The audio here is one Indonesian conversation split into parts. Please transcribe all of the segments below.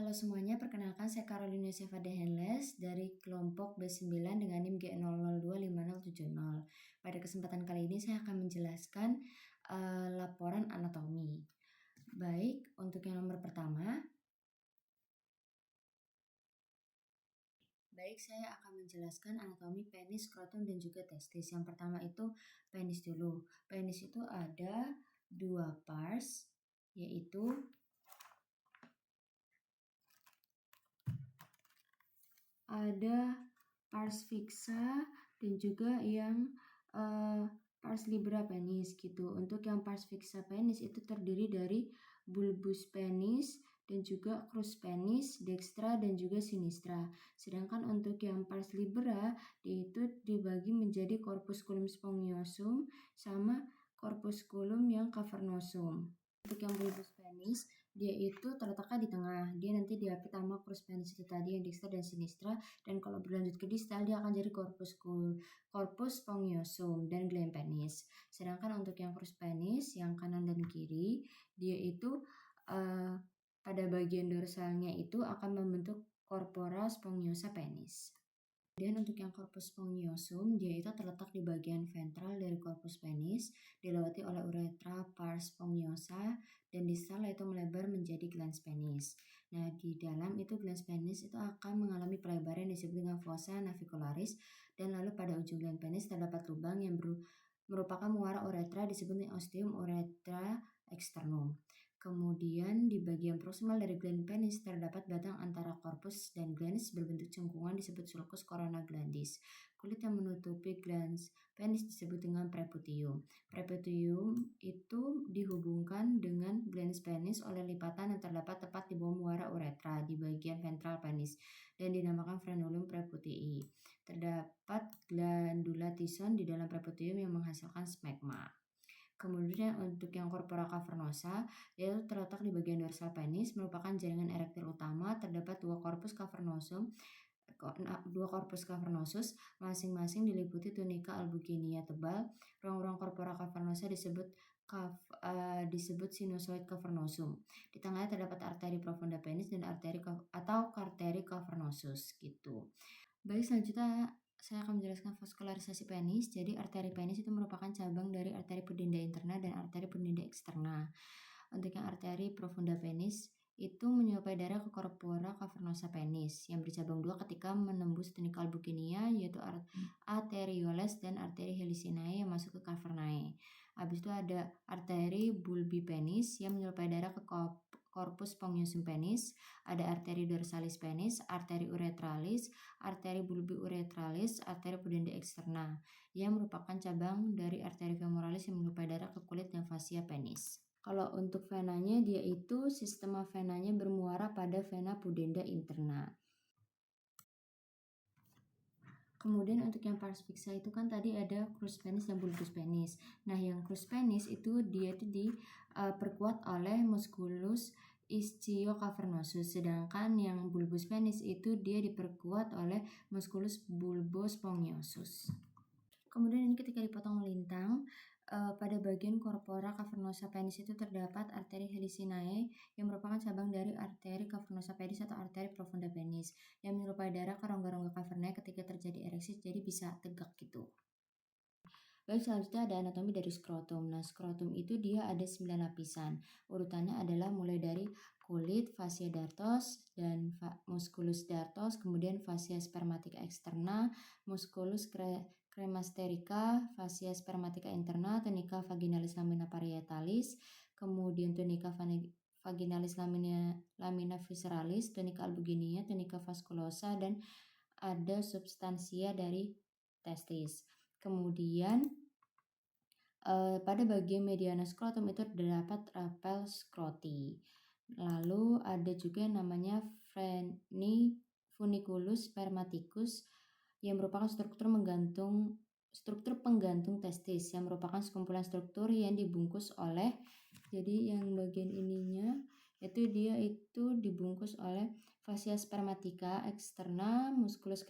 Halo semuanya, perkenalkan saya Carolina Seva de Henles dari kelompok B9 dengan NIM G0025070. Pada kesempatan kali ini saya akan menjelaskan laporan anatomi. Baik, untuk yang nomor pertama. Baik, saya akan menjelaskan anatomi penis, skrotum, dan juga testis. Yang pertama itu penis dulu. Penis itu ada 2 pars, yaitu ada pars fixa dan juga yang pars libera penis gitu. Untuk yang pars fixa penis itu terdiri dari bulbus penis dan juga crus penis, dextra dan juga sinistra. Sedangkan untuk yang pars libera itu dibagi menjadi corpusculum spongiosum sama corpusculum yang cavernosum. Untuk yang bulbus penis, dia itu terletaknya di tengah. Dia nanti diapit sama crus penis itu tadi yang dextra dan sinistra, dan kalau berlanjut ke distal dia akan jadi corpus spongiosum dan gland penis. Sedangkan untuk yang crus penis yang kanan dan kiri, dia itu pada bagian dorsalnya itu akan membentuk corpora spongiosa penis. Kemudian untuk yang corpus spongiosum, dia itu terletak di bagian ventral dari corpus penis, dilewati oleh uretra, pars spongiosa, dan distal itu melebar menjadi glans penis. Nah, di dalam itu glans penis itu akan mengalami pelebaran yang disebut dengan fossa navicularis, dan lalu pada ujung glans penis terdapat lubang yang merupakan muara uretra disebut dengan ostium urethra externum. Kemudian di bagian proximal dari gland penis terdapat batang antara corpus dan glans berbentuk cengkungan disebut sulcus corona glandis. Kulit yang menutupi glans penis disebut dengan preputium. Preputium itu dihubungkan dengan glans penis oleh lipatan yang terdapat tepat di bawah muara uretra di bagian ventral penis dan dinamakan frenulum preputii. Terdapat glandula Thiessen di dalam preputium yang menghasilkan smegma. Kemudian untuk yang corpora cavernosa, yaitu terletak di bagian dorsal penis, merupakan jaringan erektil utama. Terdapat dua corpus cavernosus, masing-masing diliputi tunika albuginea tebal. Ruang-ruang corpora cavernosa disebut sinusoid cavernosum. Di tengahnya terdapat arteri profunda penis dan arteri cavernosus gitu. Baik, selanjutnya saya akan menjelaskan vaskularisasi penis. Jadi arteri penis itu merupakan cabang dari arteri pudenda interna dan arteri pudenda eksterna. Untuk yang arteri profunda penis itu menyuplai darah ke corpora cavernosa penis yang bercabang dua ketika menembus tunika albuginea, yaitu arterioles dan arteri helicinae yang masuk ke cavernae. Habis itu ada arteri bulbi penis yang menyuplai darah ke corpus spongiosum penis, ada arteri dorsalis penis, arteri uretralis, arteri bulbi uretralis, arteri pudenda eksterna yang merupakan cabang dari arteri femoralis yang menyuplai darah ke kulit dan fascia penis. Kalau untuk venanya, dia itu sistema venanya bermuara pada vena pudenda interna. Kemudian untuk yang pars fixa itu kan tadi ada crus penis dan bulbus penis. Nah, yang crus penis itu dia itu diperkuat oleh musculus ischiocavernosus, sedangkan yang bulbus penis itu dia diperkuat oleh musculus bulbospongiosus. Kemudian ini ketika dipotong melintang, pada bagian corpora cavernosa penis itu terdapat arteri helicinae yang merupakan cabang dari arteri cavernosa penis atau arteri profunda penis yang menyerupai darah ke rongga-rongga cavernae ketika terjadi ereksi, jadi bisa tegak gitu. Baik, selanjutnya ada anatomi dari skrotum. Nah, skrotum itu dia ada 9 lapisan. Urutannya adalah mulai dari kulit, fascia dartos dan musculus dartos, kemudian fascia spermatica externa, musculus cremasterica, fascia spermatica interna, tunica vaginalis lamina parietalis, kemudian tunica vaginalis lamina visceralis, tunica albuginea, tunica vasculosa, dan ada substansia dari testis. Kemudian pada bagian mediana skrotum itu terdapat rapel skroti. Lalu ada juga yang namanya funiculus spermaticus yang merupakan struktur penggantung testis yang merupakan sekumpulan struktur yang dibungkus oleh, jadi yang bagian ininya itu dia itu dibungkus oleh fascia spermatica externa, musculus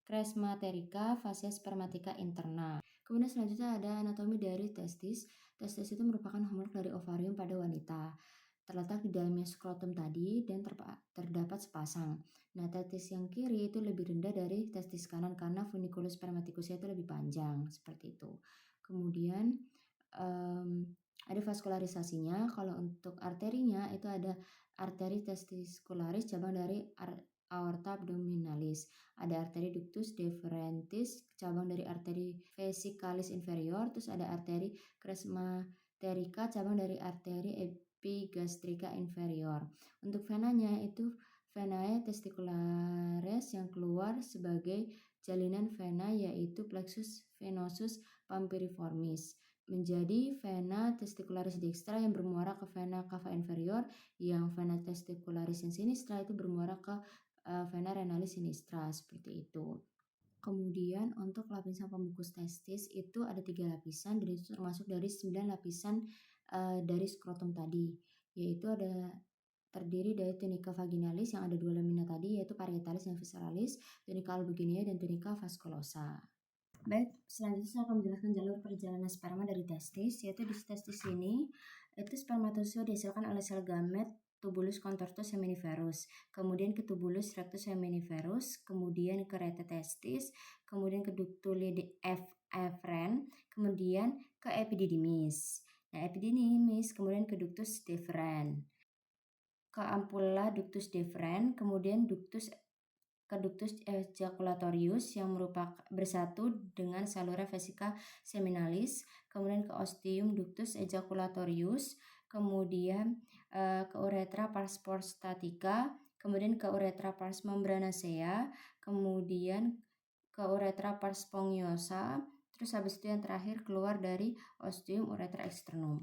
cresmaterica, fascia spermatica interna. Kemudian selanjutnya ada anatomi dari testis. Testis itu merupakan homolog dari ovarium pada wanita. Terletak di dalamnya skrotum tadi dan terdapat terdapat sepasang. Nah, testis yang kiri itu lebih rendah dari testis kanan karena funiculus spermaticusnya itu lebih panjang, seperti itu. Kemudian ada vaskularisasinya. Kalau untuk arterinya itu ada arteri testicularis cabang dari aorta abdominalis. Ada arteri ductus deferentis cabang dari arteri vesicalis inferior. Terus ada arteri cresmaterica cabang dari arteri epigastrica inferior. Untuk venanya itu venae testicularis yang keluar sebagai jalinan vena yaitu plexus venosus pampiriformis menjadi vena testicularis dextra yang bermuara ke vena cava inferior, yang vena testicularis yang sinistra itu bermuara ke vena renalis sinistra, seperti itu. Kemudian untuk lapisan pembungkus testis itu ada 3 lapisan dan itu termasuk dari 9 lapisan dari skrotum tadi, yaitu terdiri dari tunica vaginalis yang ada 2 lamina tadi, yaitu parietalis dan visceralis, tunica albuginea dan tunica vasculosa. Baik, selanjutnya saya akan menjelaskan jalur perjalanan sperma dari testis, yaitu di testis ini itu spermatozoa dihasilkan oleh sel gamet tubulus contortus seminiferus, kemudian ke tubulus rectus seminiferus, kemudian ke rete testis, kemudian ke ductuli efferent, kemudian ke epididymis. Nah, epididymis kemudian ke ductus deferens, ke ampulla ductus deferens, kemudian ke ductus ejaculatorius yang merupakan bersatu dengan saluran vesica seminalis, kemudian ke ostium ductus ejaculatorius, kemudian ke uretra pars prostatica, kemudian ke uretra pars membranacea, kemudian ke uretra pars spongiosa, terus habis itu yang terakhir keluar dari ostium uretra externum.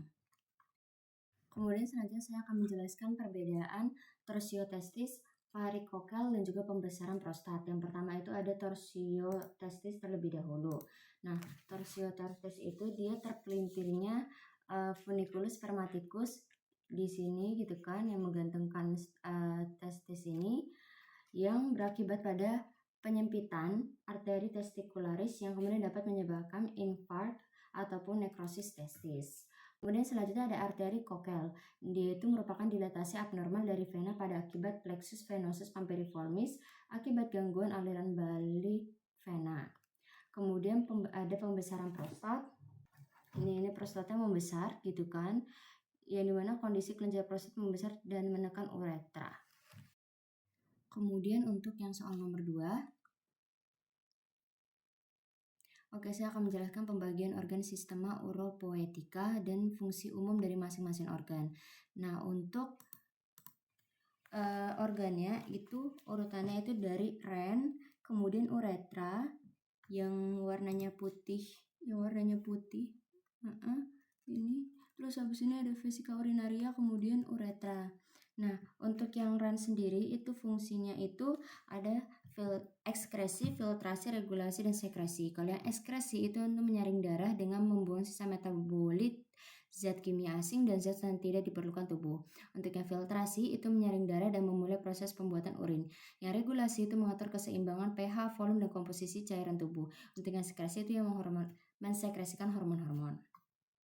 Kemudian selanjutnya saya akan menjelaskan perbedaan torsiotestis, varikokel, dan juga pembesaran prostat. Yang pertama itu ada torsiotestis terlebih dahulu. Nah, torsiotestis itu dia terpelimpirnya funiculus spermaticus di sini gitu kan, yang menggantungkan testis ini, yang berakibat pada penyempitan arteri testicularis yang kemudian dapat menyebabkan infarct ataupun nekrosis testis. Kemudian selanjutnya ada arteri kokel. Dia itu merupakan dilatasi abnormal dari vena pada akibat plexus venosus pampiriformis akibat gangguan aliran balik vena. Kemudian ada pembesaran prostat. Ini prostatnya membesar gitu kan. Yang dimana kondisi kelenjar prostat membesar dan menekan uretra. Kemudian untuk yang soal nomor 2. Oke, saya akan menjelaskan pembagian organ sistema uropoetika dan fungsi umum dari masing-masing organ. Nah, untuk organnya itu urutannya itu dari ren, kemudian uretra yang warnanya putih, ini. Terus habis ini ada vesika urinaria, kemudian uretra. Nah, untuk yang ren sendiri itu fungsinya itu ada ekskresi, filtrasi, regulasi, dan sekresi. Kalau yang ekskresi itu untuk menyaring darah dengan membuang sisa metabolit, zat kimia asing, dan zat yang tidak diperlukan tubuh. Untuk yang filtrasi itu menyaring darah dan memulai proses pembuatan urin. Yang regulasi itu mengatur keseimbangan pH, volume, dan komposisi cairan tubuh. Untuk yang sekresi itu yang mensekresikan hormon-hormon.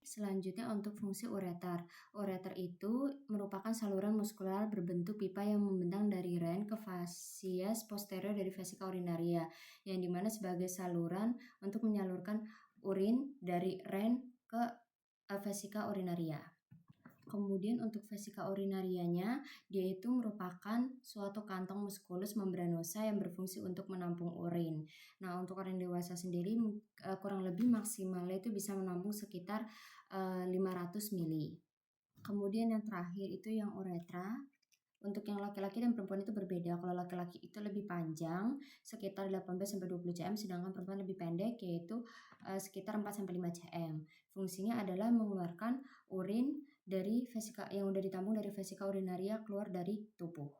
Selanjutnya untuk fungsi ureter. Ureter itu merupakan saluran muskular berbentuk pipa yang membentang dari ren ke fasies posterior dari vesika urinaria, yang dimana sebagai saluran untuk menyalurkan urin dari ren ke vesika urinaria. Kemudian untuk vesika urinarianya, dia itu merupakan suatu kantong muskulus membranosa yang berfungsi untuk menampung urin. Nah, untuk orang dewasa sendiri kurang lebih maksimalnya itu bisa menampung sekitar 500 mili. Kemudian yang terakhir itu yang uretra. Untuk yang laki-laki dan perempuan itu berbeda. Kalau laki-laki itu lebih panjang, sekitar 18-20 cm, sedangkan perempuan lebih pendek, yaitu sekitar 4-5 cm. Fungsinya adalah mengeluarkan urin dari vesika yang udah ditampung dari vesika urinaria keluar dari tubuh.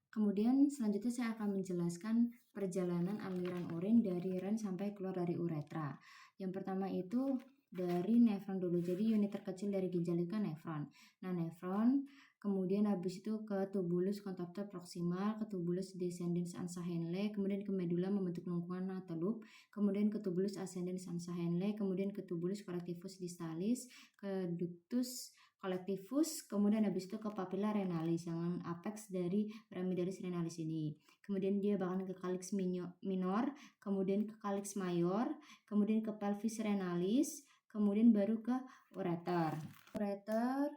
Kemudian selanjutnya saya akan menjelaskan perjalanan aliran urin dari ren sampai keluar dari uretra. Yang pertama itu dari nefron dulu. Jadi unit terkecil dari ginjal itu kan nefron. Nah, nefron kemudian habis itu ke tubulus contorta proximal, ke tubulus descendens ansa Henle, kemudian ke medula membentuk lengkungan atau loop, kemudian ke tubulus ascendens ansa Henle, kemudian ke tubulus collectivus distalis, ke ductus collectivus, kemudian habis itu ke papilla renalis yang apex dari ramidalis renalis ini. Kemudian dia bahkan ke calyx minor, kemudian ke calyx mayor, kemudian ke pelvis renalis, kemudian baru ke ureter. Ureter,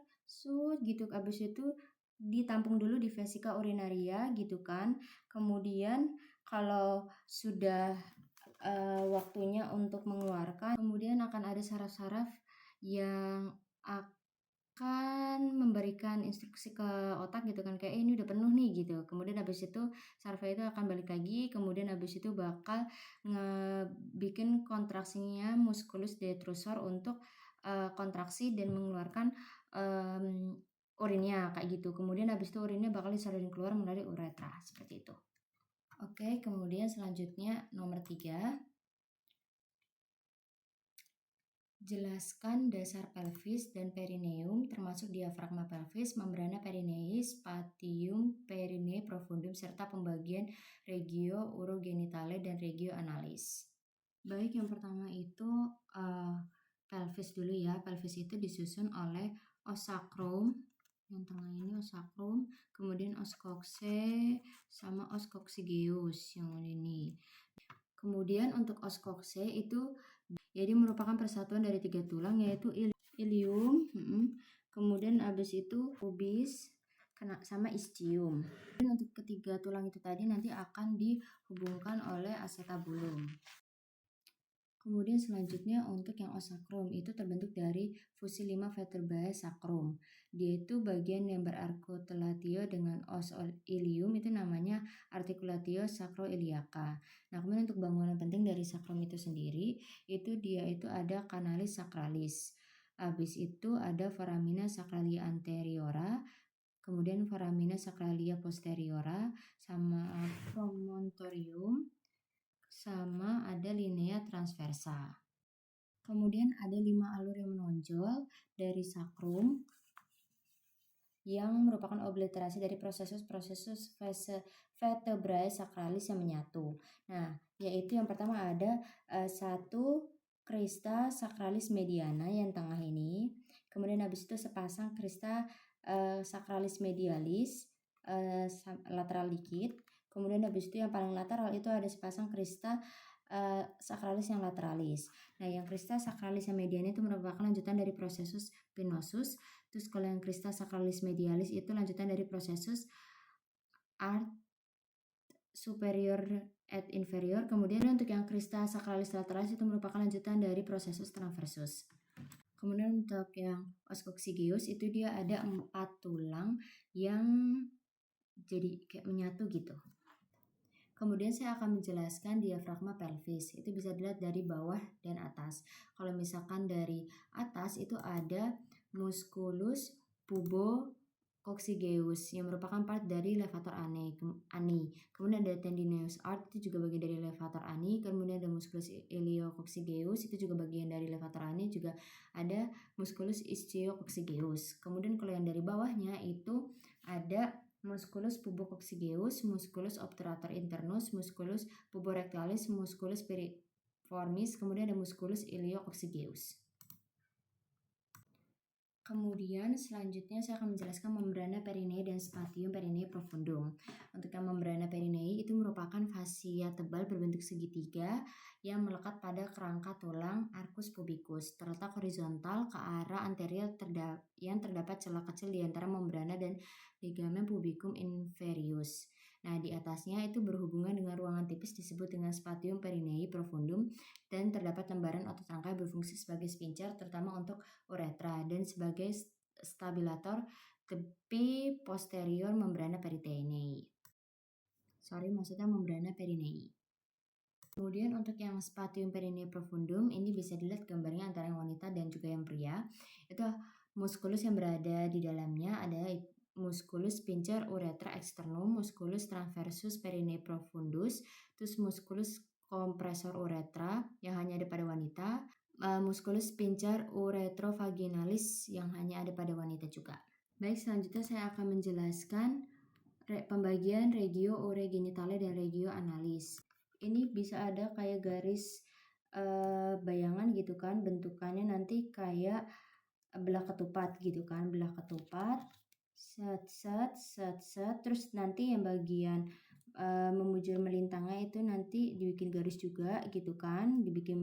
gitu. Habis itu ditampung dulu di vesica urinaria gitu kan. Kemudian kalau sudah waktunya untuk mengeluarkan, kemudian akan ada saraf-saraf yang akan memberikan instruksi ke otak gitu kan, kayak ini udah penuh nih gitu. Kemudian habis itu sarafnya itu akan balik lagi, kemudian habis itu bakal bikin kontraksinya musculus detrusor untuk kontraksi dan mengeluarkan urinnya kayak gitu. Kemudian habis itu urinnya bakal disalurin keluar melalui uretra seperti itu. Oke, kemudian selanjutnya nomor 3. Jelaskan dasar pelvis dan perineum termasuk diafragma pelvis, membrana perineis, spatium perineae profundum, serta pembagian regio urogenitale dan regio analis. Baik, yang pertama itu pelvis dulu ya. Pelvis itu disusun oleh os sacrum, yang tengah ini os sacrum, kemudian os coxae sama os coccygeus yang ini. Kemudian untuk os coxae itu jadi merupakan persatuan dari 3 tulang yaitu ilium, kemudian habis itu pubis sama ischium. Dan untuk ketiga tulang itu tadi nanti akan dihubungkan oleh acetabulum. Kemudian selanjutnya untuk yang os sacrum itu terbentuk dari fusi 5 vertebrae sacrum. Dia itu bagian yang berarticulatio dengan os ilium itu namanya articulatio sacroiliaca. Nah, kemudian untuk bangunan penting dari sacrum itu sendiri itu dia itu ada canalis sacralis. Habis itu ada foramina sacralia anteriora, kemudian foramina sacralia posteriora sama promontorium, sama ada linea transversa. Kemudian ada 5 alur yang menonjol dari sacrum yang merupakan obliterasi dari prosesus vertebrae sacralis yang menyatu. Nah, yaitu yang pertama ada satu crista sacralis mediana yang tengah ini. Kemudian habis itu sepasang crista sacralis medialis lateral dikit. Kemudian habis itu yang paling lateral itu ada sepasang crista sacralis yang lateralis. Nah, yang crista sacralis yang mediana itu merupakan lanjutan dari prosesus venosus. Terus kalau yang crista sacralis medialis itu lanjutan dari prosesus art superior et inferior. Kemudian untuk yang crista sacralis lateralis itu merupakan lanjutan dari prosesus transversus. Kemudian untuk yang os coccygeus itu dia ada 4 tulang yang jadi kayak menyatu gitu. Kemudian saya akan menjelaskan diafragma pelvis. Itu bisa dilihat dari bawah dan atas. Kalau misalkan dari atas itu ada musculus pubococcygeus yang merupakan part dari levator ani. Kemudian ada tendinous art itu juga bagian dari levator ani. Kemudian ada musculus iliococcygeus itu juga bagian dari levator ani. Juga ada musculus ischiococcygeus. Kemudian kalau yang dari bawahnya itu ada musculus pubococcygeus, musculus obturator internus, musculus puborectalis, musculus piriformis, kemudian ada musculus iliococcygeus. Kemudian selanjutnya saya akan menjelaskan membrana perineae dan spatium perineae profundum. Untuk yang membrana perineae itu merupakan fasia tebal berbentuk segitiga yang melekat pada kerangka tulang arcus pubicus, terletak horizontal ke arah anterior yang terdapat celah kecil di antara membrana dan ligamen pubicum inferius. Nah, di atasnya itu berhubungan dengan ruangan tipis disebut dengan spatium perineae profundum dan terdapat lembaran otot rangkai berfungsi sebagai sphincter terutama untuk uretra dan sebagai stabilator tepi posterior membrana perineae. Maksudnya membrana perineae. Kemudian untuk yang spatium perineae profundum ini bisa dilihat gambarnya antara yang wanita dan juga yang pria. Itu musculus yang berada di dalamnya ada musculus sphincter uretra externum, musculus transversus perineae profundus, terus musculus kompresor uretra yang hanya ada pada wanita, musculus sphincter uretrovaginalis yang hanya ada pada wanita juga. Baik, selanjutnya saya akan menjelaskan pembagian regio urogenitale dan regio analis. Ini bisa ada kayak garis bayangan gitu kan, bentukannya nanti kayak belah ketupat gitu kan, belah ketupat, set set set set, terus nanti yang bagian memujur melintangnya itu nanti dibikin garis juga gitu kan, bikin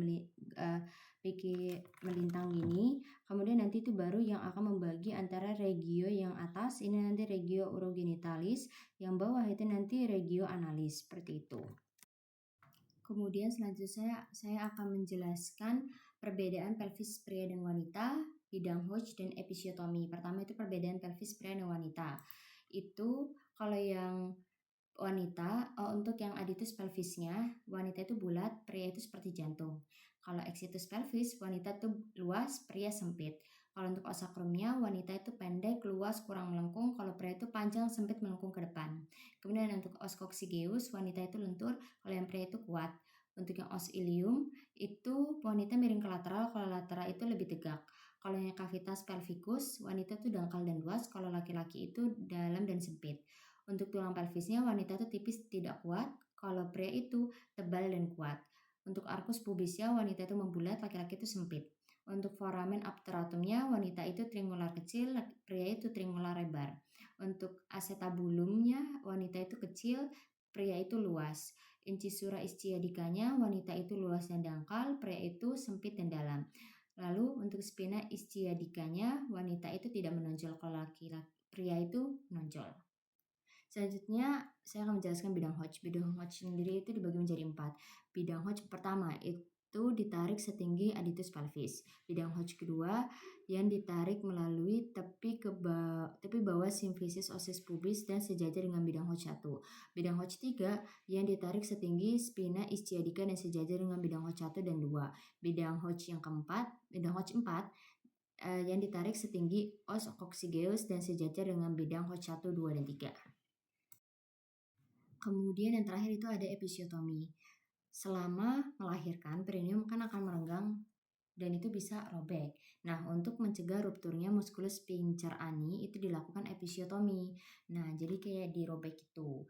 melintang gini. Kemudian nanti itu baru yang akan membagi antara regio yang atas ini nanti regio urogenitalis, yang bawah itu nanti regio analis, seperti itu. Kemudian selanjutnya saya akan menjelaskan perbedaan pelvis pria dan wanita, bidang Hodge dan episiotomi. Pertama itu perbedaan pelvis pria dan wanita. Itu kalau yang wanita, untuk yang aditus pelvisnya, wanita itu bulat, pria itu seperti jantung. Kalau exitus pelvis, wanita itu luas, pria sempit. Kalau untuk osakrumnya, wanita itu pendek, luas, kurang melengkung. Kalau pria itu panjang, sempit, melengkung ke depan. Kemudian untuk os coccygeus, wanita itu lentur, kalau yang pria itu kuat. Untuk yang os ilium, itu wanita miring ke lateral, kalau lateral itu lebih tegak. Kalau yang cavitas pelvicus, wanita itu dangkal dan luas, kalau laki-laki itu dalam dan sempit. Untuk tulang pelvisnya, wanita itu tipis tidak kuat, kalau pria itu tebal dan kuat. Untuk arcus pubisnya, wanita itu membulat, laki-laki itu sempit. Untuk foramen obturatumnya, wanita itu triangular kecil, pria itu triangular lebar. Untuk acetabulumnya, wanita itu kecil, pria itu luas. Incisura ischiadicanya, wanita itu luas dan dangkal, pria itu sempit dan dalam. Lalu untuk spina ischiadicanya, wanita itu tidak menonjol, kalau laki-laki pria itu menonjol. Selanjutnya saya akan menjelaskan bidang Hodge. Bidang Hodge sendiri itu dibagi menjadi 4. Bidang Hodge pertama itu ditarik setinggi aditus pelvis. Bidang Hodge kedua yang ditarik melalui tepi bawah simfisis osis pubis dan sejajar dengan bidang Hodge 1. Bidang Hodge 3 yang ditarik setinggi spina ischiadica dan sejajar dengan bidang Hodge 1 dan 2. Bidang Hodge yang keempat, bidang Hodge 4 yang ditarik setinggi os coccygeus dan sejajar dengan bidang Hodge 1, 2, dan 3. Kemudian yang terakhir itu ada episiotomi. Selama melahirkan, perineum kan akan merenggang dan itu bisa robek. Nah, untuk mencegah rupturnya musculus sphincter ani itu dilakukan episiotomi. Nah, jadi kayak dirobek itu.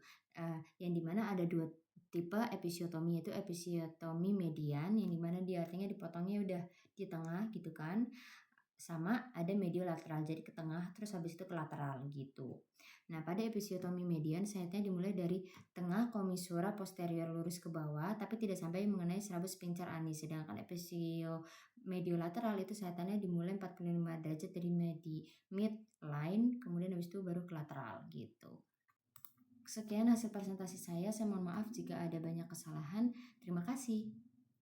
Yang dimana ada 2 tipe episiotomi, yaitu episiotomi median, yang dimana dia artinya dipotongnya udah di tengah gitu kan. Sama ada mediolateral, jadi ke tengah terus habis itu ke lateral gitu. Nah, pada episiotomi median sayatnya dimulai dari tengah komisura posterior lurus ke bawah tapi tidak sampai mengenai serabut sphincter anis. Sedangkan mediolateral itu sayatannya dimulai 45 derajat dari midline kemudian habis itu baru ke lateral gitu. Sekian hasil presentasi saya mohon maaf jika ada banyak kesalahan. Terima kasih.